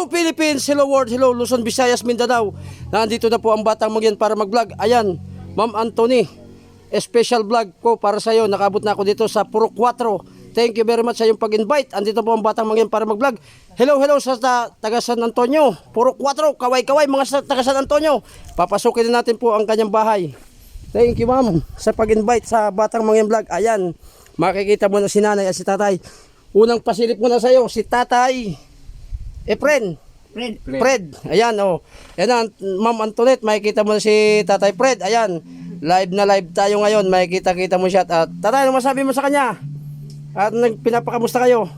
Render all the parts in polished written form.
Philippines, hello world, hello Luzon, Visayas, Mindanao. Nandito na po ang batang mangyan para mag-vlog. Ayan, Ma'am Anthony, special vlog ko para sa iyo. Nakabot na ako dito sa Purok 4. Thank you very much sa iyong pag-invite. Andito po ang batang mangyan para mag-vlog. Hello, hello sa taga San Antonio, Purok 4, kaway-kaway mga taga San Antonio. Papasukin na natin po ang kanyang bahay. Thank you ma'am sa pag-invite sa batang mangyan vlog. Ayan, makikita mo na si nanay at si tatay. Unang pasilip muna sa iyo, si tatay Fred. Ayan, oh. Ayan na, Ma'am Antoinette, makikita mo si Tatay Fred. Ayan, live na live tayo ngayon. Makikita-kita mo siya. At tatay, ano masabi mo sa kanya? At pinapakamusta kayo?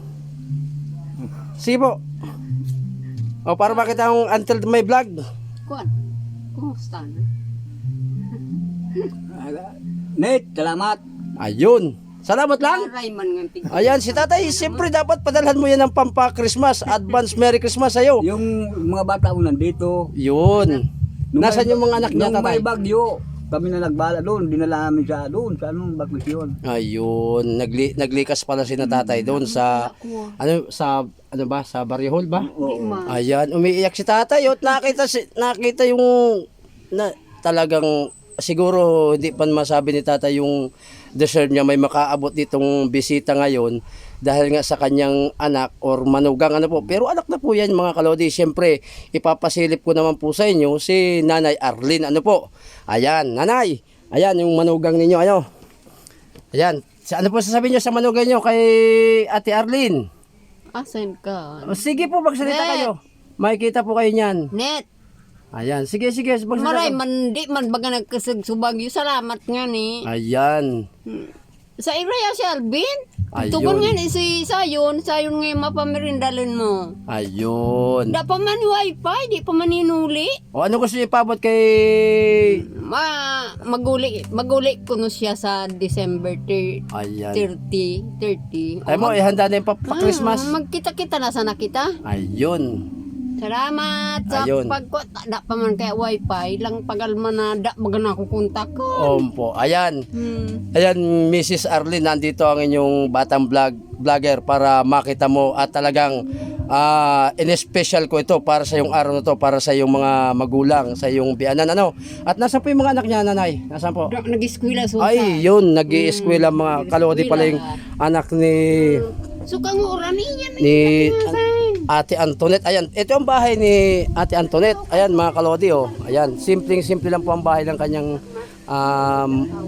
Sige po. O, para makita ang until may vlog. Kuan, kumusta na? Net, salamat. Ayun. Salamat lang. Aray man nga tig. Ayan, si tatay, siyempre dapat padalhan mo yan ng pampa-Christmas. Advance Merry Christmas sa'yo. Yung mga bata ko nandito. Yun. Nasaan yung mga anak niya, nung tatay? may bagyo, kami na nagbala doon, dinala namin sa doon, sa anong bakasyon. Ayun, naglikas pala si na tatay doon sa sa Barrio Hall ba? Oo. Ayan, umiiyak si tatay. At nakita yung talagang siguro hindi pa masabi ni tatay yung deserve niya may makaabot ditong bisita ngayon dahil nga sa kanyang anak or manugang ano po. Pero anak na po yan mga kalodi. Siyempre, ipapasilip ko naman po sa inyo si Nanay Arlene. Ano po? Ayan, Nanay. Ayan yung manugang ninyo. Ano? Ayan. Ano po sasabihin nyo sa manugang nyo kay Ate Arlene? Asan ka? O, sige po, magsalita Net. kayo. Makikita po kayo niyan. Net, Ayan, sige, magsalita maray kayo. man di man baga nagkasugbagyo. Salamat nga ni. Ayan. Sa iraya si Alvin. Ayun. Tugon nga ni si Sayon nga mapamirindalin mo. Ayun. Da pa man wifi, di pa man inuli. O ano gusto niyo ipabot kay... Maguli ko no siya sa December Ayan. 30. Ay mo, ihanda na yung pa-Christmas. Magkita-kita na sana kita. Ayun. Salamat sa Ayun. da pa man kaya wifi lang pagalman na da magana ko kontak ko. Ompo. Ayan. Hmm. Ayan, Mrs. Arlene, nandito ang inyong batang vlogger para makita mo at talagang in-special ko ito para sa yung araw na to, para sa yung mga magulang, sa yung biyanan. Ano? At nasa po yung mga anak niya, nanay? Nasaan po? Nag-eskwela so. Ay, yun, nag-i-eskwela mga kalodi pala yung anak ni So kang oran niya ni Ate Antoinette. Ayan, ito ang bahay ni Ate Antoinette. Ayan mga kalodi, oh. Ayan, simpleng-simple lang po ang bahay ng kanyang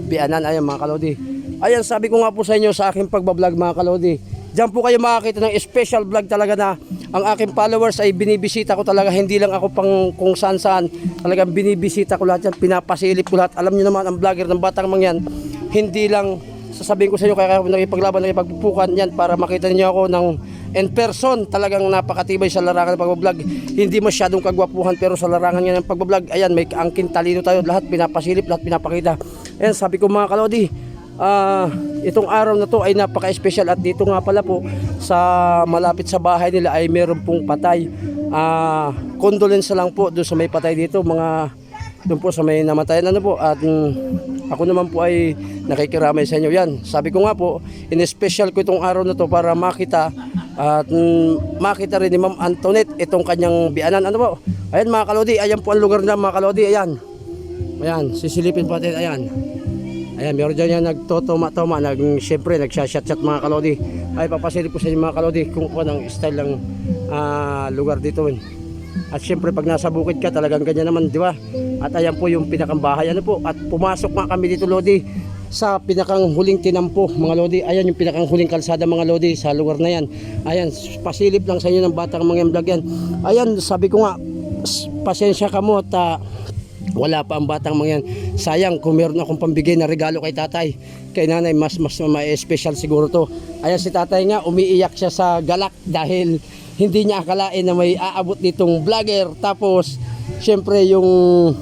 biyanan. Ayan mga kalodi. Ayan, sabi ko nga po sa inyo sa aking pagbablog mga kalodi. Diyan po kayo makakita ng special vlog talaga na ang aking followers ay binibisita ko talaga. Hindi lang ako pang kung saan-saan. Talagang binibisita ko lahat yan. Pinapasilip ko lahat. Alam niyo naman ang vlogger ng batang mangyan. Hindi lang sasabihin ko sa inyo kaya ako nakipaglaban, nakipagpupukan yan para makita niyo ako ng in person. Talagang napakatibay sa larangan ng pagbablog. Hindi masyadong kagwapuhan pero sa larangan niya ng pagbablog, ayan, may angkin talino tayo. Lahat pinapasilip, lahat pinapakita. Ayan, sabi ko mga kalodi, itong araw na to ay napaka-special at dito nga pala po sa malapit sa bahay nila ay meron pong patay. Condolence lang po doon sa may patay dito, mga doon po sa may namatayan ano po. At ako naman po ay nakikiramay sa inyo. Yan, sabi ko nga po, in-special ko itong araw na to para makita at makita rin ni Ma'am Antoinette itong kanyang biyanan. Ano po? Ayan mga kalodi, ayan po ang lugar na mga kalodi. Ayan, ayan, sisilipin po natin. Ayan, ayan, meron dyan yan nagtotoma-toma, siyempre nagsashot-shot mga kalodi. Ay papasilip ko sa inyo mga kalodi kung ano ang style ng lugar dito. At siyempre pag nasa bukid ka talagang ganyan naman, di ba? At ayan po yung pinakang bahay, ano po. At pumasok nga kami dito lodi sa pinakang huling tinampo mga lodi. Ayan yung pinakang huling kalsada mga lodi sa lugar na yan. Ayan, pasilip lang sa inyo ng batang mga vlog yan. Ayan, sabi ko nga, pasensya ka mo at wala pa ang batang mga yan. Sayang kung meron akong pambigay na regalo kay tatay, kay nanay, mas special siguro to. Ayan si tatay nga, umiiyak siya sa galak dahil hindi niya akalain na may aabot ditong vlogger. Tapos syempre yung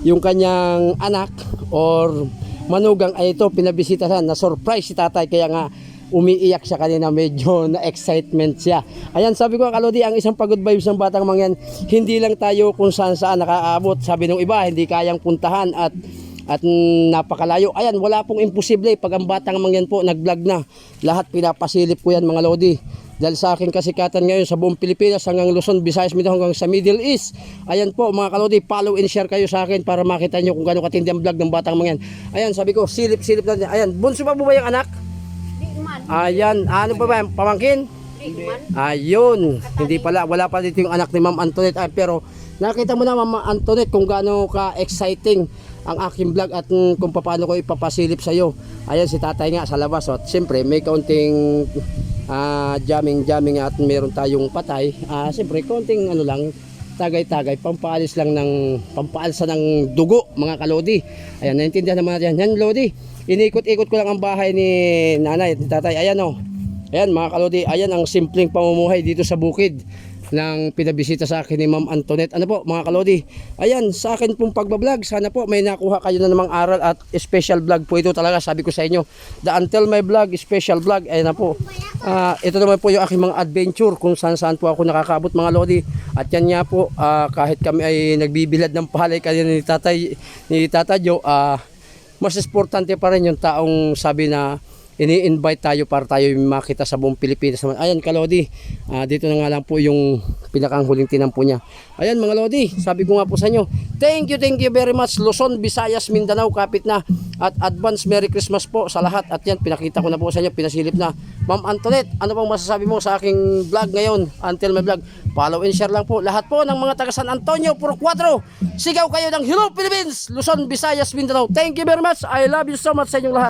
kanyang anak or manugang ay ito pinabisitahan, na surprise si tatay, kaya nga umiiyak siya kanina, medyo na excitement siya. Ayan, sabi ko kalodi, ang isang pagod vibes ng batang mangyan, hindi lang tayo kung saan nakaabot. Sabi ng iba, hindi kayang puntahan at napakalayo. Ayan, wala pong imposible pag ang batang mangyan po nag-vlog na. Lahat pinapasilip ko yan mga lodi. Dahil sa aking kasikatan ngayon sa buong Pilipinas hanggang Luzon, Visayas, Mindanao hanggang sa Middle East. Ayan po mga kalodi, follow and share kayo sa akin para makita nyo kung gaano katindi ang vlog ng batang mga yan. Ayan, sabi ko, silip-silip natin. Ayan, bunso pa po ba yung anak? Ayan, ano pa ba? Pamangkin? Ayun, hindi pala, wala pa dito yung anak ni Ma'am Antoinette. Pero nakita mo na Ma'am Antoinette kung gaano ka-exciting ang aking vlog at kung paano ko ipapasilip sa iyo. Ayan si tatay nga sa labas. At siyempre may kaunting jamming at meron tayong patay. Siyempre kaunting ano lang, tagay-tagay, pampaalis lang ng pampaalsa ng dugo mga kalodi. Ayan, naintindihan naman natin. Yan lodi, inikot-ikot ko lang ang bahay ni nanay at ni tatay. Ayan o. Ayan mga kalodi, ayan ang simpleng pamumuhay dito sa bukid ng pinabisita sa akin ni Ma'am Antoinette. Ano po mga kalodi, ayan sa akin pong pagbablog, sana po may nakuha kayo na namang aral at special vlog po ito talaga. Sabi ko sa inyo, the Until My Vlog, special vlog. Ayan na po, ito naman po yung aking mga adventure kung saan po ako nakakabot mga lodi. At yan nga po, kahit kami ay nagbibilad ng palay kanina ni Tata Jo, mas importante pa rin yung taong sabi na ini-invite tayo para tayo makita sa buong Pilipinas naman. Ayan kalodi, dito na nga lang po yung pinakang huling tinampo niya. Ayan mga lodi, sabi ko nga po sa inyo, thank you very much. Luzon, Visayas, Mindanao, kapit na. At advance Merry Christmas po sa lahat. At yan, pinakita ko na po sa inyo, pinasilip na. Ma'am Antoinette, ano pong masasabi mo sa aking vlog ngayon, Until My Vlog? Follow and share lang po. Lahat po ng mga taga San Antonio, Puro 4, sigaw kayo ng Hello Philippines, Luzon, Visayas, Mindanao. Thank you very much. I love you so much sa inyong lahat.